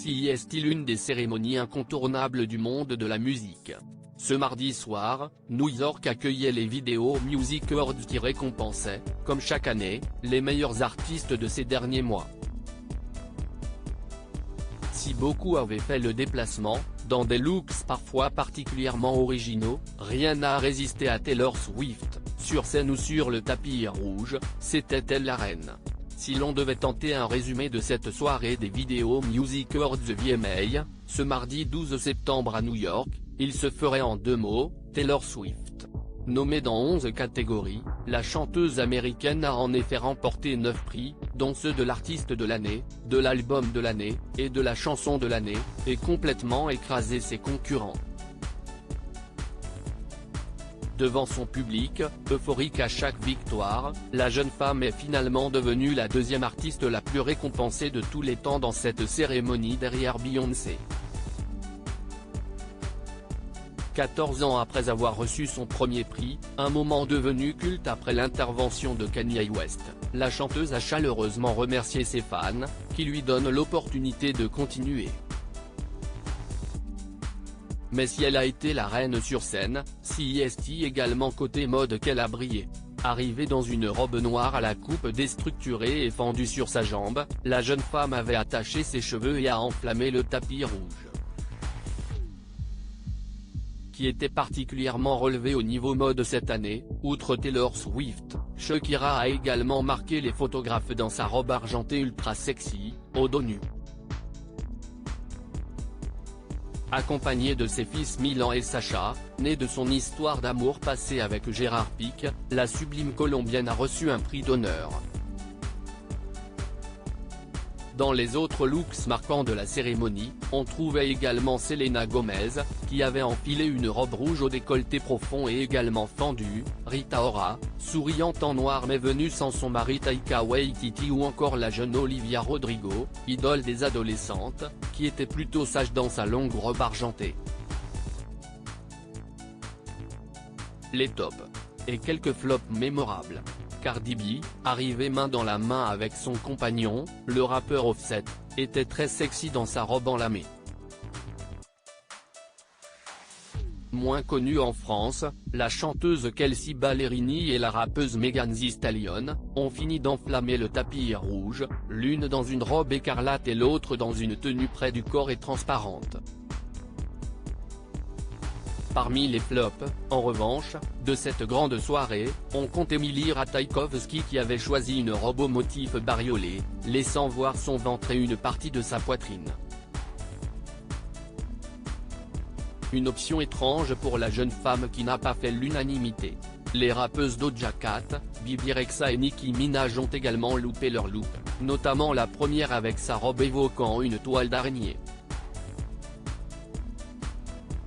CES est l'une des cérémonies incontournables du monde de la musique. Ce mardi soir, New York accueillait les Video Music Awards qui récompensaient, comme chaque année, les meilleurs artistes de ces derniers mois. Si beaucoup avaient fait le déplacement, dans des looks parfois particulièrement originaux, rien n'a résisté à Taylor Swift. Sur scène ou sur le tapis rouge, c'était elle la reine. Si l'on devait tenter un résumé de cette soirée des Video Music Awards VMA, ce mardi 12 septembre à New York, il se ferait en 2 mots, Taylor Swift. Nommée dans 11 catégories, la chanteuse américaine a en effet remporté 9 prix, dont ceux de l'artiste de l'année, de l'album de l'année, et de la chanson de l'année, et complètement écrasé ses concurrents. Devant son public, euphorique à chaque victoire, la jeune femme est finalement devenue la deuxième artiste la plus récompensée de tous les temps dans cette cérémonie derrière Beyoncé. 14 ans après avoir reçu son premier prix, un moment devenu culte après l'intervention de Kanye West, la chanteuse a chaleureusement remercié ses fans, qui lui donnent l'opportunité de continuer. Mais si elle a été la reine sur scène, c'est également côté mode qu'elle a brillé. Arrivée dans une robe noire à la coupe déstructurée et fendue sur sa jambe, la jeune femme avait attaché ses cheveux et a enflammé le tapis rouge, qui était particulièrement relevé au niveau mode cette année. Outre Taylor Swift, Shakira a également marqué les photographes dans sa robe argentée ultra sexy, au dos nu. Accompagnée de ses fils Milan et Sacha, née de son histoire d'amour passée avec Gérard Pique, la sublime colombienne a reçu un prix d'honneur. Dans les autres looks marquants de la cérémonie, on trouvait également Selena Gomez, qui avait enfilé une robe rouge au décolleté profond et également fendue, Rita Ora, souriante en noir mais venue sans son mari Taika Waititi, ou encore la jeune Olivia Rodrigo, idole des adolescentes, qui était plutôt sage dans sa longue robe argentée. Les tops. Et quelques flops mémorables. Cardi B, arrivée main dans la main avec son compagnon, le rappeur Offset, était très sexy dans sa robe enlamée. Moins connue en France, la chanteuse Kelsea Ballerini et la rappeuse Megan Thee Stallion, ont fini d'enflammer le tapis rouge, l'une dans une robe écarlate et l'autre dans une tenue près du corps et transparente. Parmi les flops, en revanche, de cette grande soirée, on compte Emily Ratajkowski qui avait choisi une robe au motif bariolé, laissant voir son ventre et une partie de sa poitrine. Une option étrange pour la jeune femme qui n'a pas fait l'unanimité. Les rappeuses Doja Cat, Bebe Rexha et Nicki Minaj ont également loupé leur look, notamment la première avec sa robe évoquant une toile d'araignée.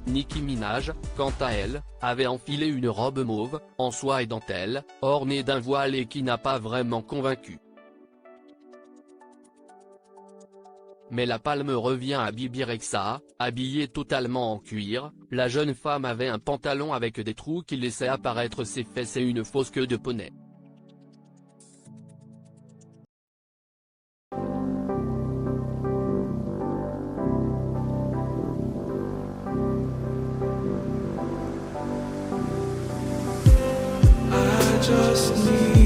Nicki Minaj, quant à elle, avait enfilé une robe mauve, en soie et dentelle, ornée d'un voile et qui n'a pas vraiment convaincu. Mais la palme revient à Bebe Rexha, habillée totalement en cuir, la jeune femme avait un pantalon avec des trous qui laissaient apparaître ses fesses et une fausse queue de poney. Just need